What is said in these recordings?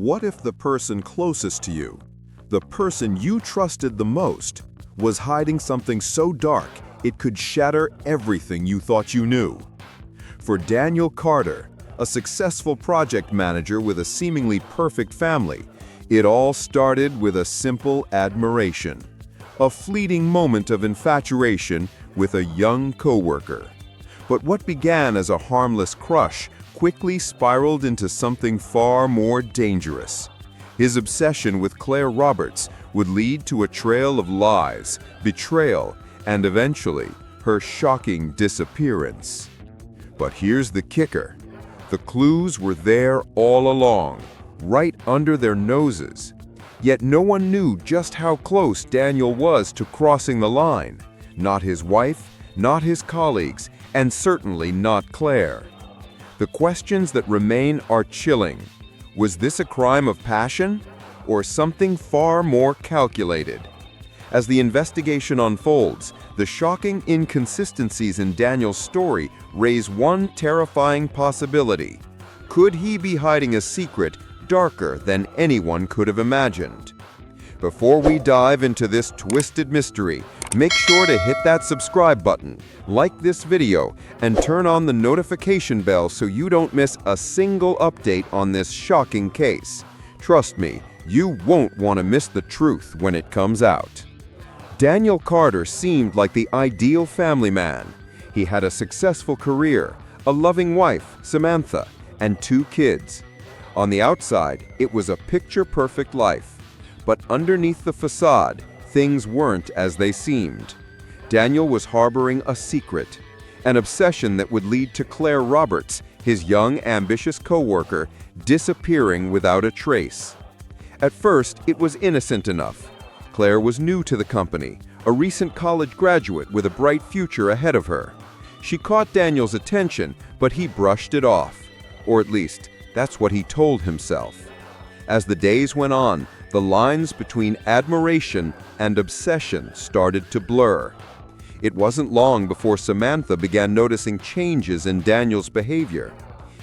What if the person closest to you, the person you trusted the most, was hiding something so dark it could shatter everything you thought you knew? For Daniel Carter, a successful project manager with a seemingly perfect family, it all started with a simple admiration, a fleeting moment of infatuation with a young coworker. But what began as a harmless crush quickly spiraled into something far more dangerous. His obsession with Claire Roberts would lead to a trail of lies, betrayal, and eventually, her shocking disappearance. But here's the kicker. The clues were there all along, right under their noses. Yet no one knew just how close Daniel was to crossing the line. Not his wife, not his colleagues, and certainly not Claire. The questions that remain are chilling. Was this a crime of passion, or something far more calculated? As the investigation unfolds, the shocking inconsistencies in Daniel's story raise one terrifying possibility. Could he be hiding a secret darker than anyone could have imagined? Before we dive into this twisted mystery, make sure to hit that subscribe button, like this video, and turn on the notification bell so you don't miss a single update on this shocking case. Trust me, you won't want to miss the truth when it comes out. Daniel Carter seemed like the ideal family man. He had a successful career, a loving wife, Samantha, and 2 kids. On the outside, it was a picture-perfect life. But underneath the facade, things weren't as they seemed. Daniel was harboring a secret, an obsession that would lead to Claire Roberts, his young, ambitious coworker, disappearing without a trace. At first, it was innocent enough. Claire was new to the company, a recent college graduate with a bright future ahead of her. She caught Daniel's attention, but he brushed it off. Or at least, that's what he told himself. As the days went on, the lines between admiration and obsession started to blur. It wasn't long before Samantha began noticing changes in Daniel's behavior.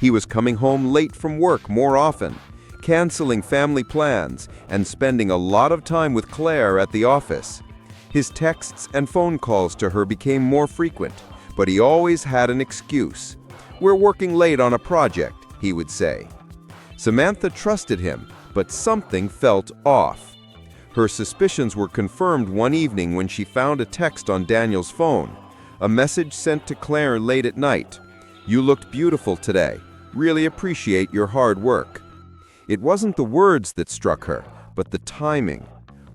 He was coming home late from work more often, canceling family plans, and spending a lot of time with Claire at the office. His texts and phone calls to her became more frequent, but he always had an excuse. "We're working late on a project," he would say. Samantha trusted him, but something felt off. Her suspicions were confirmed one evening when she found a text on Daniel's phone, a message sent to Claire late at night. "You looked beautiful today. Really appreciate your hard work." It wasn't the words that struck her, but the timing.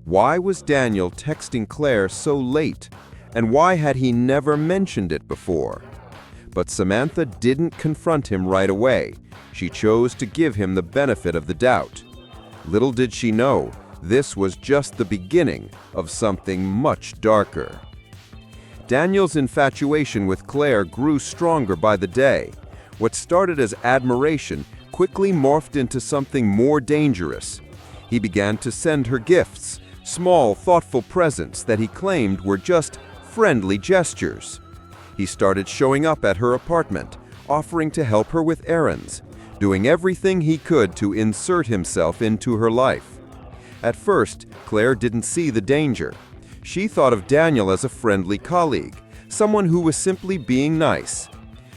Why was Daniel texting Claire so late? And why had he never mentioned it before? But Samantha didn't confront him right away. She chose to give him the benefit of the doubt. Little did she know, this was just the beginning of something much darker. Daniel's infatuation with Claire grew stronger by the day. What started as admiration quickly morphed into something more dangerous. He began to send her gifts, small, thoughtful presents that he claimed were just friendly gestures. He started showing up at her apartment, offering to help her with errands, doing everything he could to insert himself into her life. At first, Claire didn't see the danger. She thought of Daniel as a friendly colleague, someone who was simply being nice.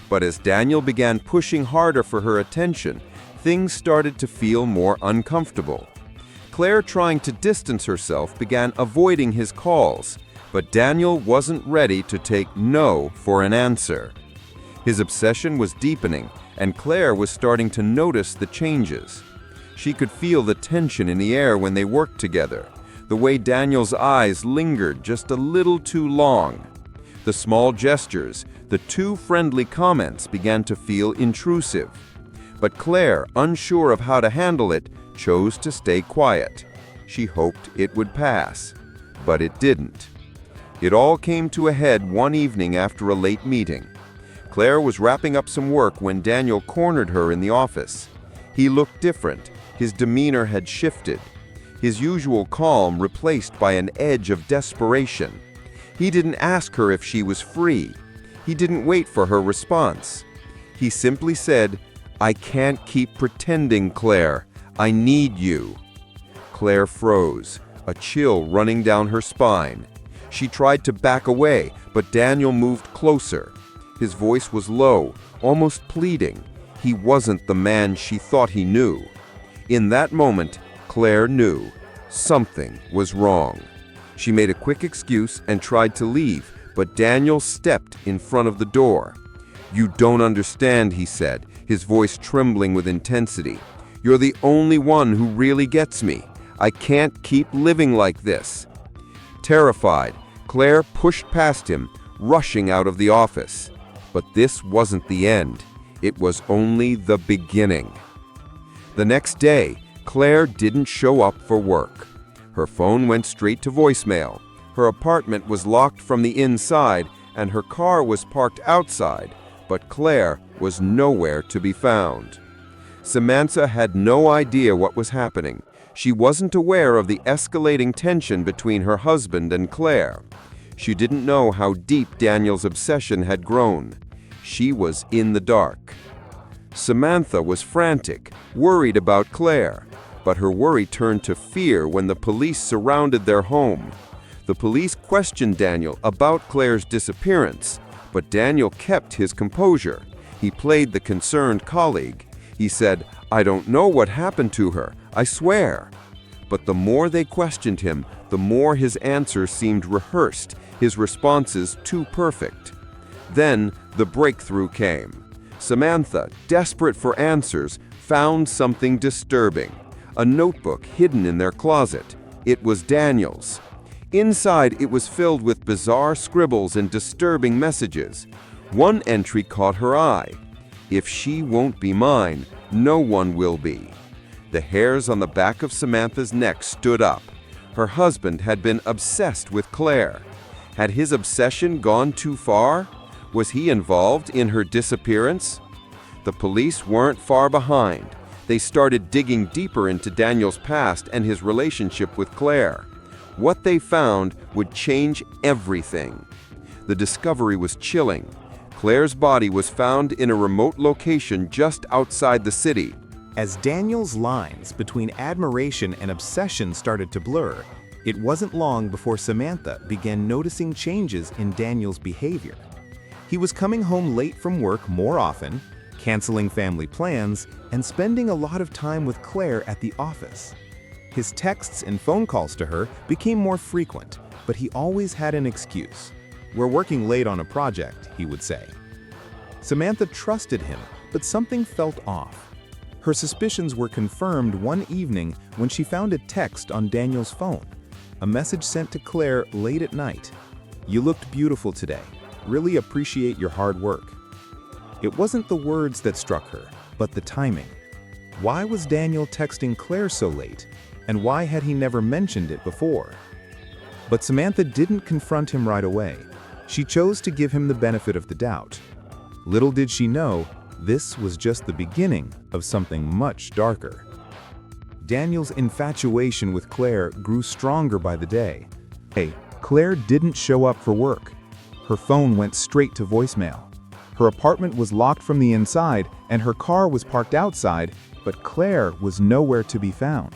But as Daniel began pushing harder for her attention, things started to feel more uncomfortable. Claire, trying to distance herself, began avoiding his calls, but Daniel wasn't ready to take no for an answer. His obsession was deepening, and Claire was starting to notice the changes. She could feel the tension in the air when they worked together, the way Daniel's eyes lingered just a little too long. The small gestures, the too friendly comments began to feel intrusive. But Claire, unsure of how to handle it, chose to stay quiet. She hoped it would pass, but it didn't. It all came to a head one evening after a late meeting. Claire was wrapping up some work when Daniel cornered her in the office. He looked different. His demeanor had shifted. His usual calm replaced by an edge of desperation. He didn't ask her if she was free. He didn't wait for her response. He simply said, "I can't keep pretending, Claire. I need you." Claire froze, a chill running down her spine. She tried to back away, but Daniel moved closer. His voice was low, almost pleading. He wasn't the man she thought he knew. In that moment, Claire knew something was wrong. She made a quick excuse and tried to leave, but Daniel stepped in front of the door. "You don't understand," he said, his voice trembling with intensity. "You're the only one who really gets me. I can't keep living like this." Terrified, Claire pushed past him, rushing out of the office. But this wasn't the end. It was only the beginning. The next day, Claire didn't show up for work. Her phone went straight to voicemail. Her apartment was locked from the inside, and her car was parked outside, but Claire was nowhere to be found. Samantha had no idea what was happening. She wasn't aware of the escalating tension between her husband and Claire. She didn't know how deep Daniel's obsession had grown. She was in the dark. Samantha was frantic, worried about Claire, but her worry turned to fear when the police surrounded their home. The police questioned Daniel about Claire's disappearance, but Daniel kept his composure. He played the concerned colleague. He said, "I don't know what happened to her, I swear." But the more they questioned him, the more his answers seemed rehearsed, his responses too perfect. Then the breakthrough came. Samantha, desperate for answers, found something disturbing. A notebook hidden in their closet. It was Daniel's. Inside, it was filled with bizarre scribbles and disturbing messages. One entry caught her eye. "If she won't be mine, no one will be." The hairs on the back of Samantha's neck stood up. Her husband had been obsessed with Claire. Had his obsession gone too far? Was he involved in her disappearance? The police weren't far behind. They started digging deeper into Daniel's past and his relationship with Claire. What they found would change everything. The discovery was chilling. Claire's body was found in a remote location just outside the city. As Daniel's lines between admiration and obsession started to blur, it wasn't long before Samantha began noticing changes in Daniel's behavior. He was coming home late from work more often, canceling family plans, and spending a lot of time with Claire at the office. His texts and phone calls to her became more frequent, but he always had an excuse. "We're working late on a project," he would say. Samantha trusted him, but something felt off. Her suspicions were confirmed one evening when she found a text on Daniel's phone, a message sent to Claire late at night. "You looked beautiful today. Really appreciate your hard work." It wasn't the words that struck her, but the timing. Why was Daniel texting Claire so late, and why had he never mentioned it before? But Samantha didn't confront him right away. She chose to give him the benefit of the doubt. Little did she know, this was just the beginning of something much darker. Daniel's infatuation with Claire grew stronger by the day. Claire didn't show up for work. Her phone went straight to voicemail. Her apartment was locked from the inside and her car was parked outside, but Claire was nowhere to be found.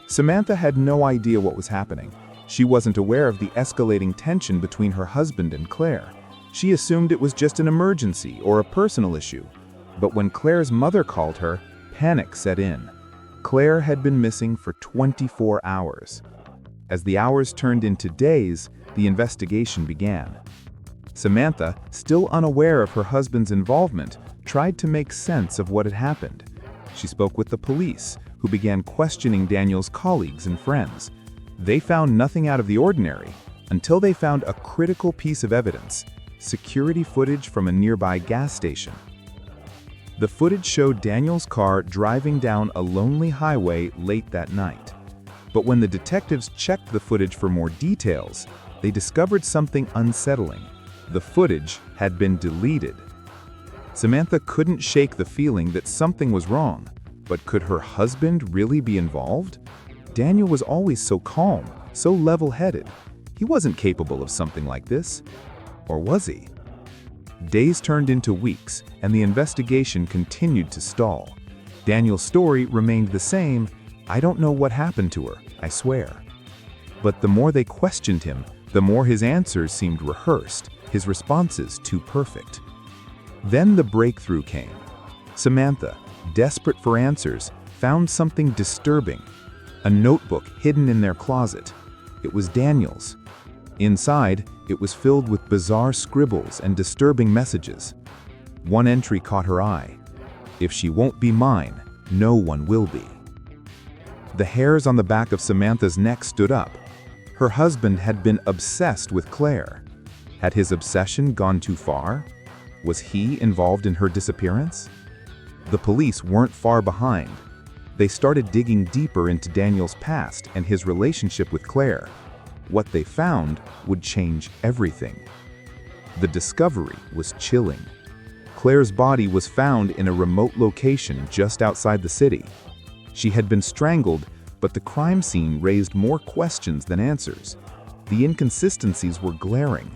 Samantha had no idea what was happening. She wasn't aware of the escalating tension between her husband and Claire. She assumed it was just an emergency or a personal issue. But when Claire's mother called her, panic set in. Claire had been missing for 24 hours. As the hours turned into days, the investigation began. Samantha, still unaware of her husband's involvement, tried to make sense of what had happened. She spoke with the police, who began questioning Daniel's colleagues and friends. They found nothing out of the ordinary until they found a critical piece of evidence: security footage from a nearby gas station. The footage showed Daniel's car driving down a lonely highway late that night. But when the detectives checked the footage for more details, they discovered something unsettling. The footage had been deleted. Samantha couldn't shake the feeling that something was wrong, but could her husband really be involved? Daniel was always so calm, so level-headed. He wasn't capable of something like this. Or was he? Days turned into weeks, and the investigation continued to stall. Daniel's story remained the same. "I don't know what happened to her, I swear." But the more they questioned him, the more his answers seemed rehearsed, his responses too perfect. Then the breakthrough came. Samantha, desperate for answers, found something disturbing. A notebook hidden in their closet. It was Daniel's. Inside, it was filled with bizarre scribbles and disturbing messages. One entry caught her eye. "If she won't be mine, no one will be." The hairs on the back of Samantha's neck stood up. Her husband had been obsessed with Claire. Had his obsession gone too far? Was he involved in her disappearance? The police weren't far behind. They started digging deeper into Daniel's past and his relationship with Claire. What they found would change everything. The discovery was chilling. Claire's body was found in a remote location just outside the city. She had been strangled, but the crime scene raised more questions than answers. The inconsistencies were glaring.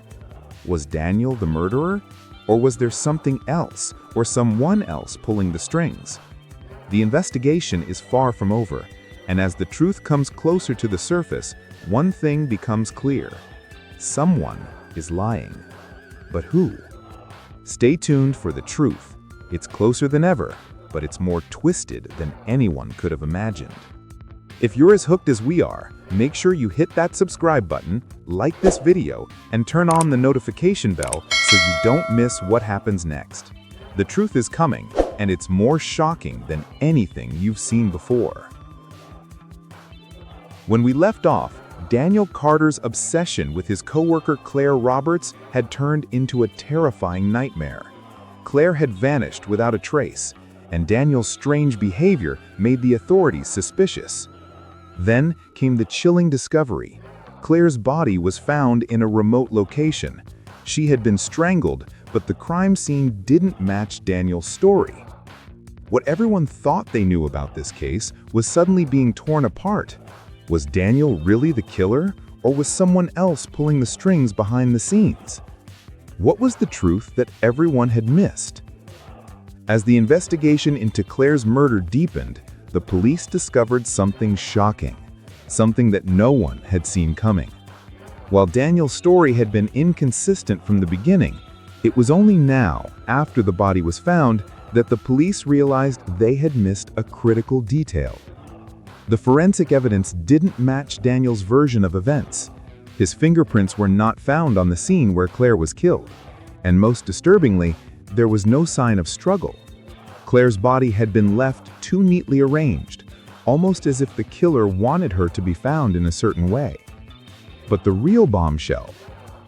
Was Daniel the murderer? Or was there something else, or someone else pulling the strings? The investigation is far from over, and as the truth comes closer to the surface, one thing becomes clear. Someone is lying. But who? Stay tuned for the truth. It's closer than ever, but it's more twisted than anyone could have imagined. If you're as hooked as we are, make sure you hit that subscribe button, like this video, and turn on the notification bell so you don't miss what happens next. The truth is coming, and it's more shocking than anything you've seen before. When we left off, Daniel Carter's obsession with his coworker Claire Roberts had turned into a terrifying nightmare. Claire had vanished without a trace, and Daniel's strange behavior made the authorities suspicious. Then came the chilling discovery. Claire's body was found in a remote location. She had been strangled, but the crime scene didn't match Daniel's story. What everyone thought they knew about this case was suddenly being torn apart. Was Daniel really the killer, or was someone else pulling the strings behind the scenes? What was the truth that everyone had missed? As the investigation into Claire's murder deepened, the police discovered something shocking, something that no one had seen coming. While Daniel's story had been inconsistent from the beginning, it was only now, after the body was found, that the police realized they had missed a critical detail. The forensic evidence didn't match Daniel's version of events. His fingerprints were not found on the scene where Claire was killed, and most disturbingly, there was no sign of struggle. Claire's body had been left too neatly arranged, almost as if the killer wanted her to be found in a certain way. But the real bombshell,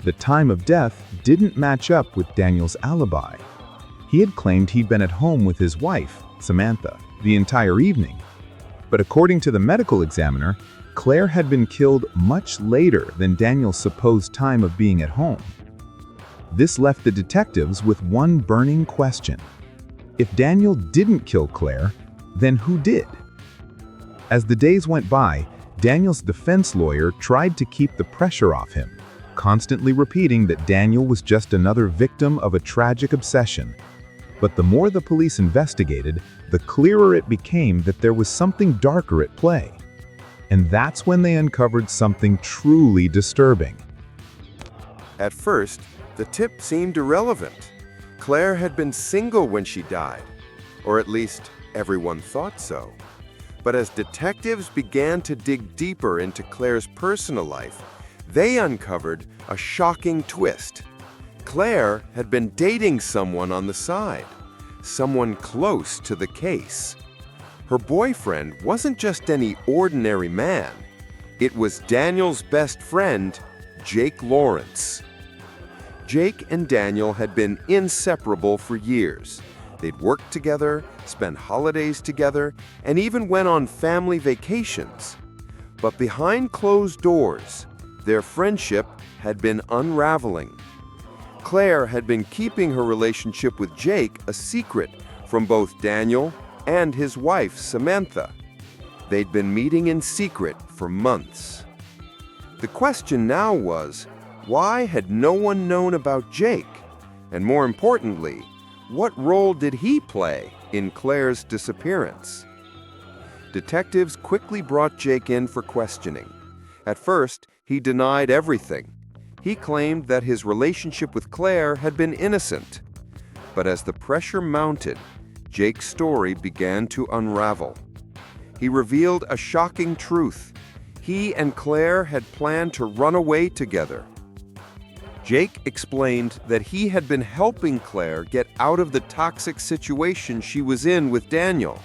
the time of death, didn't match up with Daniel's alibi. He had claimed he'd been at home with his wife, Samantha, the entire evening. But according to the medical examiner, Claire had been killed much later than Daniel's supposed time of being at home. This left the detectives with one burning question. If Daniel didn't kill Claire, then who did? As the days went by, Daniel's defense lawyer tried to keep the pressure off him, constantly repeating that Daniel was just another victim of a tragic obsession. But the more the police investigated, the clearer it became that there was something darker at play. And that's when they uncovered something truly disturbing. At first, the tip seemed irrelevant. Claire had been single when she died, or at least everyone thought so. But as detectives began to dig deeper into Claire's personal life, they uncovered a shocking twist. Claire had been dating someone on the side, someone close to the case. Her boyfriend wasn't just any ordinary man. It was Daniel's best friend, Jake Lawrence. Jake and Daniel had been inseparable for years. They'd worked together, spent holidays together, and even went on family vacations. But behind closed doors, their friendship had been unraveling. Claire had been keeping her relationship with Jake a secret from both Daniel and his wife, Samantha. They'd been meeting in secret for months. The question now was, why had no one known about Jake? And more importantly, what role did he play in Claire's disappearance. Detectives quickly brought Jake in for questioning. At first, he denied everything. He claimed that his relationship with Claire had been innocent. But as the pressure mounted, Jake's story began to unravel. He revealed a shocking truth. He and Claire had planned to run away together. Jake explained that he had been helping Claire get out of the toxic situation she was in with Daniel.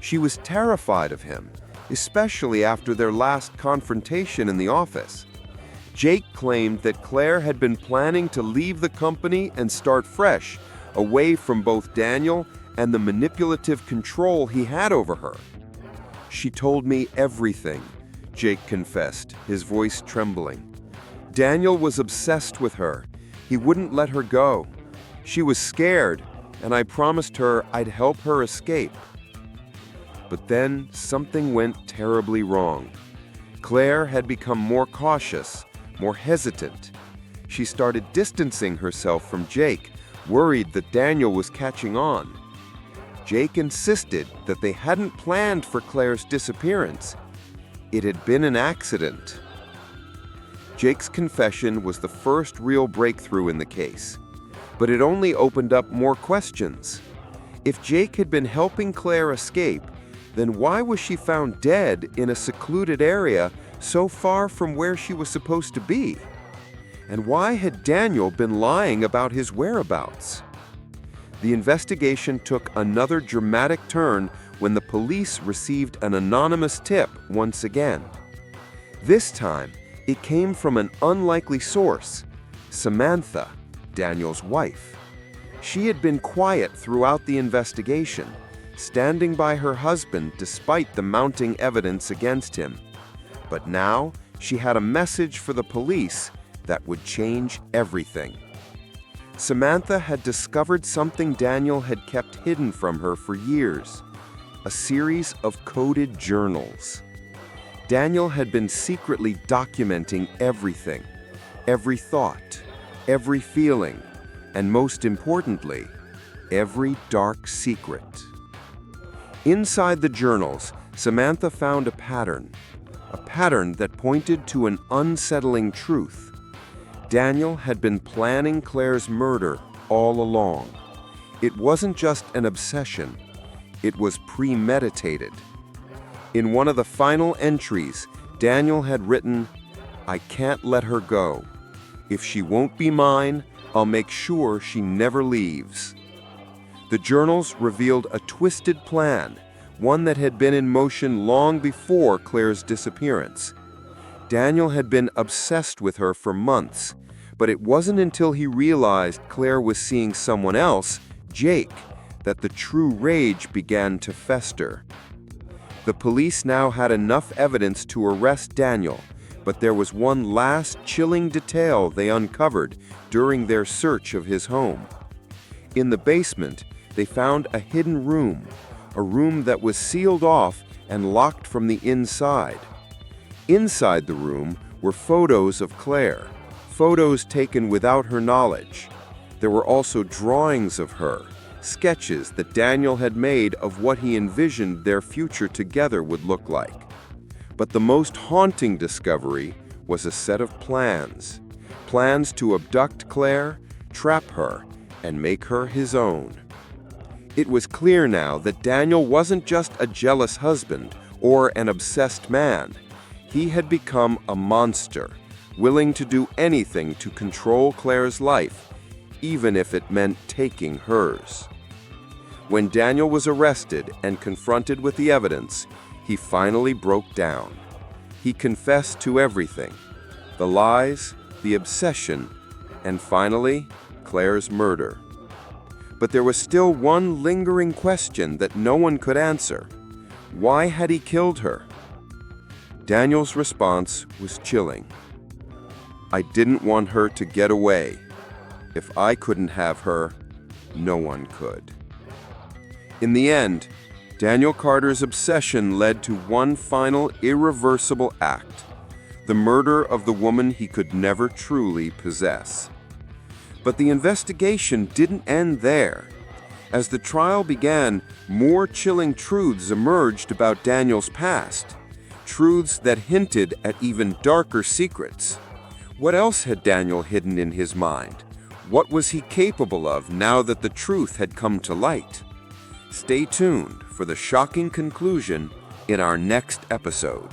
She was terrified of him, especially after their last confrontation in the office. Jake claimed that Claire had been planning to leave the company and start fresh, away from both Daniel and the manipulative control he had over her. "She told me everything," Jake confessed, his voice trembling. "Daniel was obsessed with her. He wouldn't let her go. She was scared, and I promised her I'd help her escape." But then something went terribly wrong. Claire had become more cautious, more hesitant. She started distancing herself from Jake, worried that Daniel was catching on. Jake insisted that they hadn't planned for Claire's disappearance. It had been an accident. Jake's confession was the first real breakthrough in the case, but it only opened up more questions. If Jake had been helping Claire escape, then why was she found dead in a secluded area so far from where she was supposed to be? And why had Daniel been lying about his whereabouts? The investigation took another dramatic turn when the police received an anonymous tip once again. This time, it came from an unlikely source, Samantha, Daniel's wife. She had been quiet throughout the investigation, standing by her husband despite the mounting evidence against him. But now, she had a message for the police that would change everything. Samantha had discovered something Daniel had kept hidden from her for years, a series of coded journals. Daniel had been secretly documenting everything, every thought, every feeling, and most importantly, every dark secret. Inside the journals, Samantha found a pattern that pointed to an unsettling truth. Daniel had been planning Claire's murder all along. It wasn't just an obsession, it was premeditated. In one of the final entries, Daniel had written, "I can't let her go. If she won't be mine, I'll make sure she never leaves." The journals revealed a twisted plan, one that had been in motion long before Claire's disappearance. Daniel had been obsessed with her for months, but it wasn't until he realized Claire was seeing someone else, Jake, that the true rage began to fester. The police now had enough evidence to arrest Daniel, but there was one last chilling detail they uncovered during their search of his home. In the basement, they found a hidden room, a room that was sealed off and locked from the inside. Inside the room were photos of Claire, photos taken without her knowledge. There were also drawings of her, sketches that Daniel had made of what he envisioned their future together would look like. But the most haunting discovery was a set of plans. Plans to abduct Claire, trap her, and make her his own. It was clear now that Daniel wasn't just a jealous husband or an obsessed man. He had become a monster, willing to do anything to control Claire's life, even if it meant taking hers. When Daniel was arrested and confronted with the evidence, he finally broke down. He confessed to everything: the lies, the obsession, and finally, Claire's murder. But there was still one lingering question that no one could answer. Why had he killed her? Daniel's response was chilling. "I didn't want her to get away. If I couldn't have her, no one could." In the end, Daniel Carter's obsession led to one final irreversible act: the murder of the woman he could never truly possess. But the investigation didn't end there. As the trial began, more chilling truths emerged about Daniel's past, truths that hinted at even darker secrets. What else had Daniel hidden in his mind? What was he capable of now that the truth had come to light? Stay tuned for the shocking conclusion in our next episode.